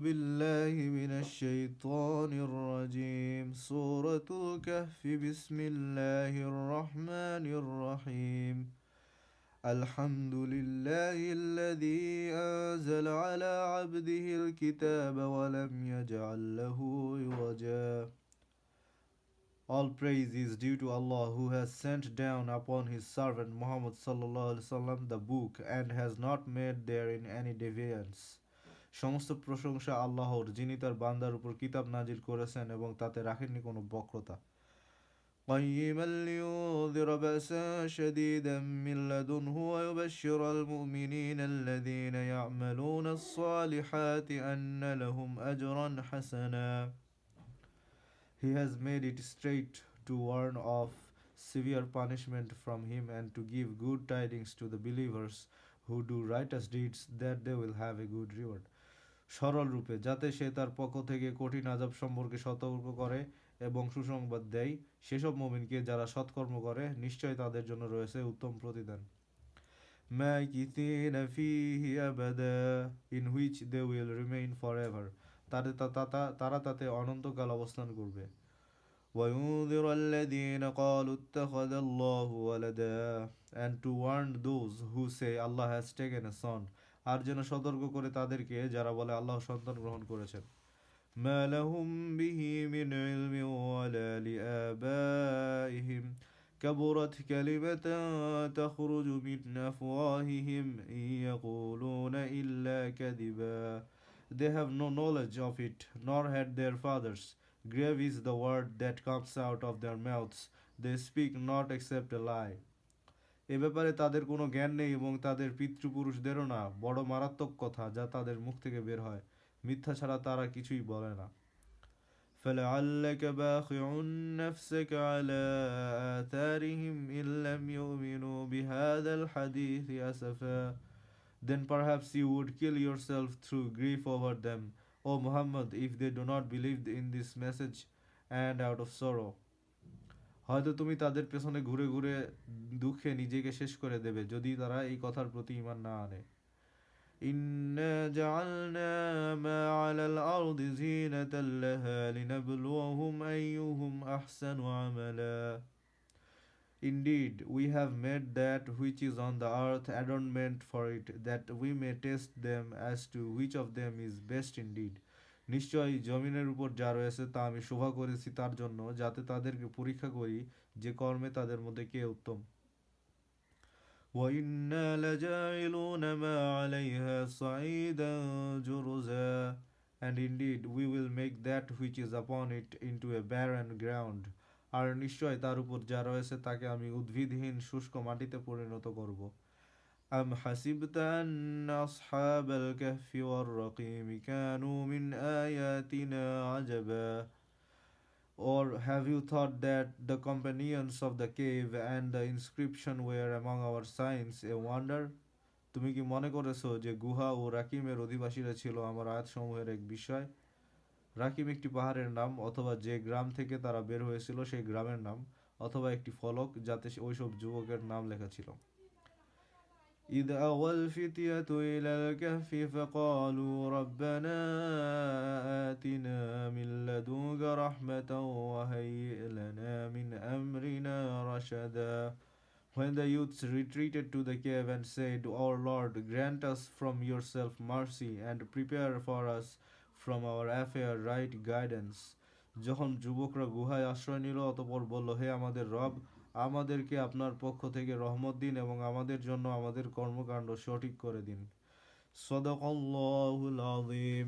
بالله من الشيطان الرجيم سورة الكهف بسم الله الرحمن الرحيم الحمد لله الذي أنزل على عبده الكتاب ولم يجعل له عوجا. All praise is due to Allah who has sent down upon his servant Muhammad sallallahu alaihi wasallam the book and has not made therein any deviance. সমস্ত প্রশংসা আল্লাহর, যিনি তার বান্দার উপর কিতাব নাজিল করেছেন এবং তাতে রাখেননি কোনো বক্রতা। قيما لينذر بأسا شديدا من لدنه ويبشر المؤمنين الذين يعملون الصالحات أن لهم أجرا حسنا. He has made it straight to warn of severe punishment from him and to give good tidings to the believers who do righteous deeds that they will have a good reward. সরল রূপে, যাতে সে তার পক্ষ থেকে কঠিন আযাব সম্পর্কে সতর্ক করে এবং সুসংবাদ দেয় সেসব মুমিনকে যারা সৎকর্ম করে, নিশ্চয় তাদের জন্য রয়েছে উত্তম প্রতিদান। মাকিথিনা ফীহি আবাদা, in which they will remain forever, তারা তাতে অনন্তকাল অবস্থান করবে। وَيُنذِرَ الَّذِينَ قَالُوا اتَّخَذَ اللَّهُ وَلَدًا, and to warn those who say Allah has taken a son, আর যেন সতর্ক করে তাদেরকে যারা বলে আল্লাহ সন্তান গ্রহণ করেছেন। مَا لَهُم بِهِ مِنْ عِلْمٍ وَلَا لِآبَائِهِمْ كَبُرَتْ كَلِمَةً تَخْرُجُ مِنْ أَفْوَاهِهِمْ إِنْ يَقُولُونَ إِلَّا كَذِبًا. They have no knowledge of it, nor had their fathers. Grave is the word that comes out of their mouths. They speak not except a lie. এ ব্যাপারে তাদের কোনো জ্ঞান নেই এবং তাদের পিতৃপুরুষদেরও না। বড় মারাত্মক কথা যা তাদের মুখ থেকে বের হয়, মিথ্যা ছাড়া তারা কিছুই বলে না। فَلَعَلَّكَ بَاخِعٌ نَفْسَكَ عَلَى آثَارِهِمْ إِن لَّمْ يُؤْمِنُوا بِهَذَا الْحَدِيثِ أَسَفًا. Then perhaps you would kill yourself through grief over them, O Muhammad, if they do not believe in this message and out of sorrow. হয়তো তুমি তাদের পেছনে ঘুরে ঘুরে দুঃখে নিজেকে শেষ করে দেবে যদি তারা এই কথার প্রতি ঈমান না আনে। ইন্না জাআলনা মা আলাল আরদি জিনাতাল লাহা লিনাবলুয়াহুম আইয়ুহুম আহসানু আমালা. Indeed, we have made that which is on the earth adornment for it, that we may test them as to which of them is best indeed. নিশ্চয়ই জমিনের উপর যা রয়েছে তা আমি শোভা করেছি তার জন্য, যাতে তাদেরকে পরীক্ষা করি যে কর্মে তাদের মধ্যে কে উত্তম। وَإِنَّا لَجَاعِلُونَ مَا عَلَيْهَا صَعِيدًا جُرُزًا. And indeed, we will make that which is upon it into a barren ground. আর নিশ্চয় তার উপর যা রয়েছে তাকে আমি উদ্ভিদহীন শুষ্ক মাটিতে পরিণত করব। أم حسبت أن أصحاب الكهف والرقيم كانوا من آياتنا عجبا. Or have you thought that the companions of the cave and the inscription were among our signs a wonder? তুমি কি মনে করেছো যে গুহা ও রাকিমের অধিবাসীরা ছিল আমার আয়াতসমূহের এক বিষয়? রাকিম একটি পাহাড়ের নাম, অথবা যে গ্রাম থেকে তারা বের হয়েছিল সেই গ্রামের নাম, অথবা একটি ফলক যাতে ওইসব যুবকের নাম লেখা ছিল। إذ أوى الفتية إلى الكهف فقالوا ربنا آتنا من لدنك رحمة وهيئ لنا من أمرنا رشدا. When the youths retreated to the cave and said, Our Lord, grant us from yourself mercy and prepare for us from our affair right guidance. যখন যুবকরা গুহায় আশ্রয় নিল, অতঃপর বলল, হে আমাদের রব, আমাদেরকে আপনার পক্ষ থেকে রহমত দিন এবং আমাদের জন্য আমাদের কর্মকাণ্ড সঠিক করে দিন। সাদাকাল্লাহুল আযীম।